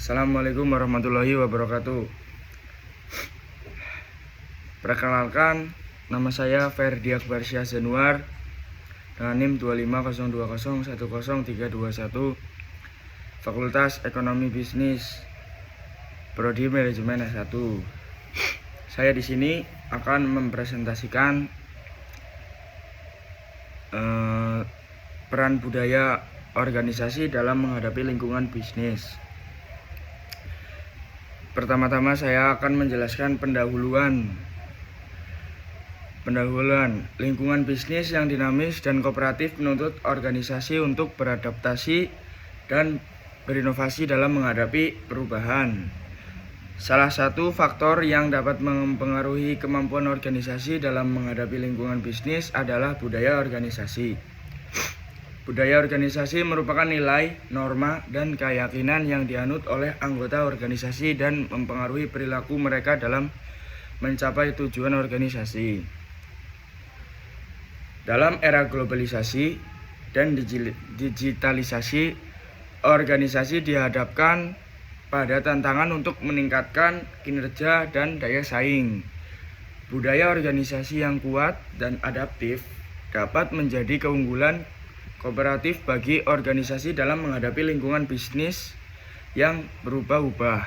Assalamualaikum warahmatullahi wabarakatuh. Perkenalkan, nama saya Ferdi Akbar Syah Zanuar dengan NIM 25020100321, Fakultas Ekonomi Bisnis, Prodi Manajemen S1. Saya di sini akan mempresentasikan peran budaya organisasi dalam menghadapi lingkungan bisnis. Pertama-tama saya akan menjelaskan pendahuluan lingkungan bisnis yang dinamis dan kooperatif menuntut organisasi untuk beradaptasi dan berinovasi dalam menghadapi perubahan. Salah satu faktor yang dapat mempengaruhi kemampuan organisasi dalam menghadapi lingkungan bisnis adalah budaya organisasi. Budaya organisasi merupakan nilai, norma, dan keyakinan yang dianut oleh anggota organisasi dan mempengaruhi perilaku mereka dalam mencapai tujuan organisasi. Dalam era globalisasi dan digitalisasi, organisasi dihadapkan pada tantangan untuk meningkatkan kinerja dan daya saing. Budaya organisasi yang kuat dan adaptif dapat menjadi keunggulan kooperatif bagi organisasi dalam menghadapi lingkungan bisnis yang berubah-ubah.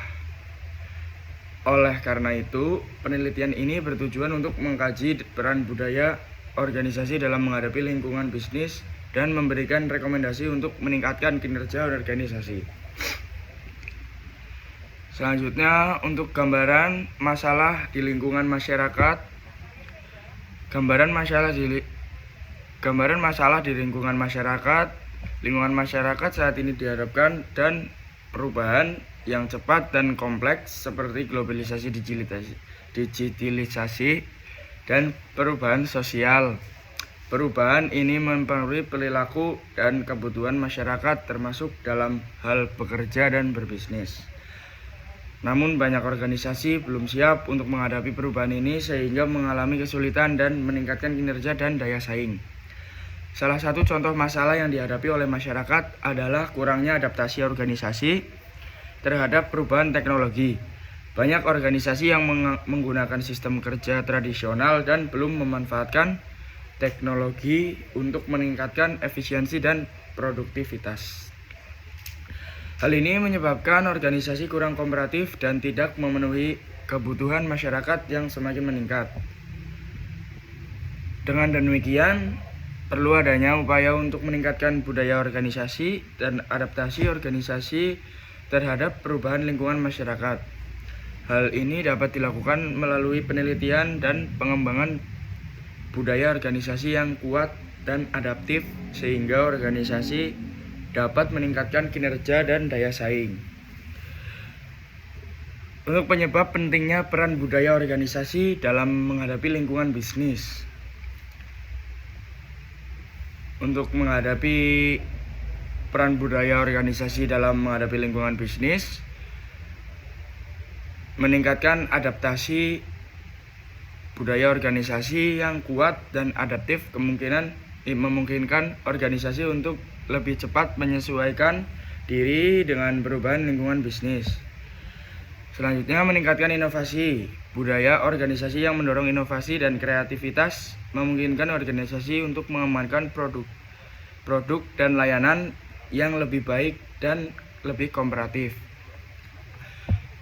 Oleh karena itu, penelitian ini bertujuan untuk mengkaji peran budaya organisasi dalam menghadapi lingkungan bisnis dan memberikan rekomendasi untuk meningkatkan kinerja organisasi. Selanjutnya, untuk gambaran masalah di lingkungan masyarakat. Gambaran masalah di lingkungan masyarakat. Lingkungan masyarakat saat ini dihadapkan dan perubahan yang cepat dan kompleks seperti globalisasi, digitalisasi, dan perubahan sosial. Perubahan ini mempengaruhi perilaku dan kebutuhan masyarakat termasuk dalam hal bekerja dan berbisnis. Namun banyak organisasi belum siap untuk menghadapi perubahan ini sehingga mengalami kesulitan dan meningkatkan kinerja dan daya saing. Salah satu contoh masalah yang dihadapi oleh masyarakat adalah kurangnya adaptasi organisasi terhadap perubahan teknologi. Banyak organisasi yang menggunakan sistem kerja tradisional dan belum memanfaatkan teknologi untuk meningkatkan efisiensi dan produktivitas. Hal ini menyebabkan organisasi kurang kooperatif dan tidak memenuhi kebutuhan masyarakat yang semakin meningkat. Dengan demikian, perlu adanya upaya untuk meningkatkan budaya organisasi dan adaptasi organisasi terhadap perubahan lingkungan masyarakat. Hal ini dapat dilakukan melalui penelitian dan pengembangan budaya organisasi yang kuat dan adaptif sehingga organisasi dapat meningkatkan kinerja dan daya saing. Untuk penyebab pentingnya peran budaya organisasi dalam menghadapi lingkungan bisnis. Untuk menghadapi peran budaya organisasi dalam menghadapi lingkungan bisnis, meningkatkan adaptasi budaya organisasi yang kuat dan adaptif memungkinkan organisasi untuk lebih cepat menyesuaikan diri dengan perubahan lingkungan bisnis. Selanjutnya, meningkatkan inovasi. Budaya organisasi yang mendorong inovasi dan kreativitas memungkinkan organisasi untuk mengembangkan produk dan layanan yang lebih baik dan lebih kooperatif.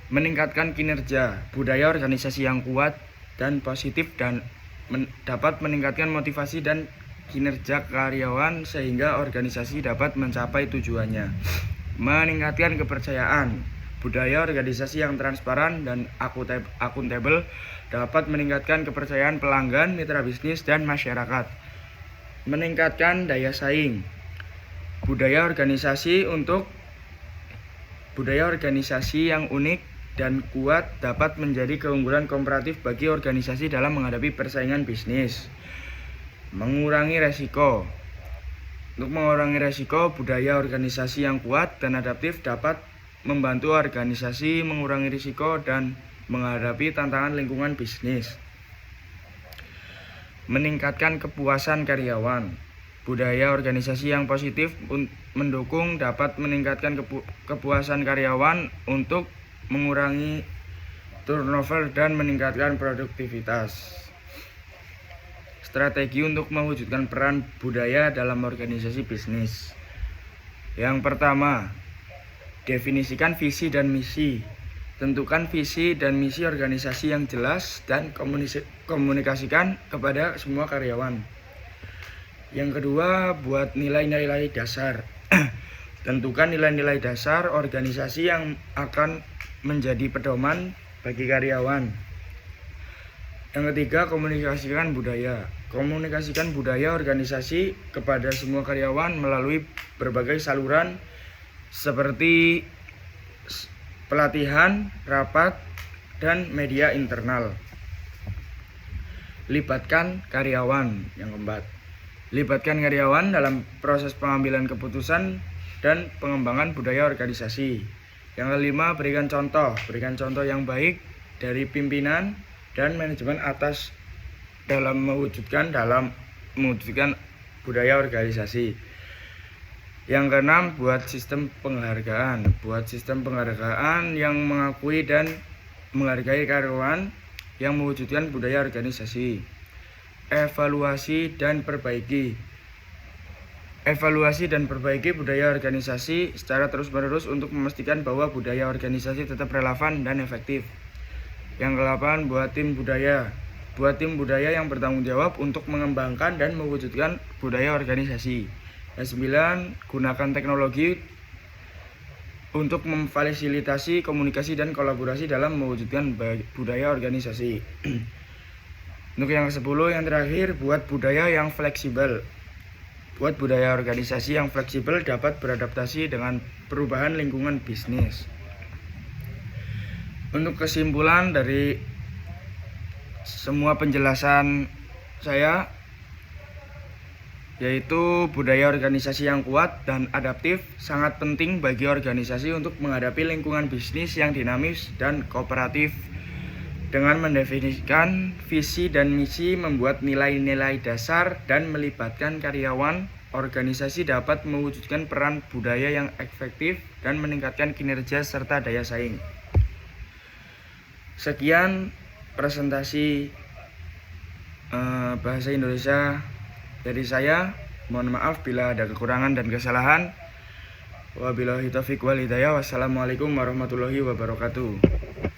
Meningkatkan kinerja. Budaya organisasi yang kuat dan positif dan dapat meningkatkan motivasi dan kinerja karyawan sehingga organisasi dapat mencapai tujuannya. Meningkatkan kepercayaan. Budaya organisasi yang transparan dan akuntabel dapat meningkatkan kepercayaan pelanggan, mitra bisnis, dan masyarakat. Meningkatkan daya saing. Budaya organisasi yang unik dan kuat dapat menjadi keunggulan komparatif bagi organisasi dalam menghadapi persaingan bisnis. Mengurangi resiko. Untuk mengurangi resiko, budaya organisasi yang kuat dan adaptif dapat membantu organisasi mengurangi risiko dan menghadapi tantangan lingkungan bisnis. Meningkatkan kepuasan karyawan. Budaya organisasi yang positif mendukung dapat meningkatkan kepuasan karyawan untuk mengurangi turnover dan meningkatkan produktivitas. Strategi untuk mewujudkan peran budaya dalam organisasi bisnis. Yang pertama, definisikan visi dan misi. Tentukan visi dan misi organisasi yang jelas dan komunikasikan kepada semua karyawan. Yang kedua, buat nilai-nilai dasar. Tentukan nilai-nilai dasar organisasi yang akan menjadi pedoman bagi karyawan. Yang ketiga, komunikasikan budaya. Komunikasikan budaya organisasi kepada semua karyawan melalui berbagai saluran seperti pelatihan, rapat, dan media internal. Libatkan karyawan. Yang keempat, libatkan karyawan dalam proses pengambilan keputusan dan pengembangan budaya organisasi. Yang kelima, berikan contoh yang baik dari pimpinan dan manajemen atas dalam mewujudkan budaya organisasi. Yang keenam, buat sistem penghargaan. Buat sistem penghargaan yang mengakui dan menghargai karyawan yang mewujudkan budaya organisasi. Evaluasi dan perbaiki budaya organisasi secara terus-menerus untuk memastikan bahwa budaya organisasi tetap relevan dan efektif. Yang ke-8, buat tim budaya. Buat tim budaya yang bertanggung jawab untuk mengembangkan dan mewujudkan budaya organisasi. Yang 9, gunakan teknologi untuk memfasilitasi komunikasi dan kolaborasi dalam mewujudkan budaya organisasi. Untuk yang ke-10, yang terakhir, buat budaya yang fleksibel. Buat budaya organisasi yang fleksibel dapat beradaptasi dengan perubahan lingkungan bisnis. Untuk kesimpulan dari semua penjelasan saya, yaitu budaya organisasi yang kuat dan adaptif sangat penting bagi organisasi untuk menghadapi lingkungan bisnis yang dinamis dan kooperatif. Dengan mendefinisikan visi dan misi, membuat nilai-nilai dasar, dan melibatkan karyawan, organisasi dapat mewujudkan peran budaya yang efektif dan meningkatkan kinerja serta daya saing. Sekian presentasi bahasa Indonesia dari saya. Mohon maaf bila ada kekurangan dan kesalahan. Wabillahi taufiq wal hidayah. Wassalamualaikum warahmatullahi wabarakatuh.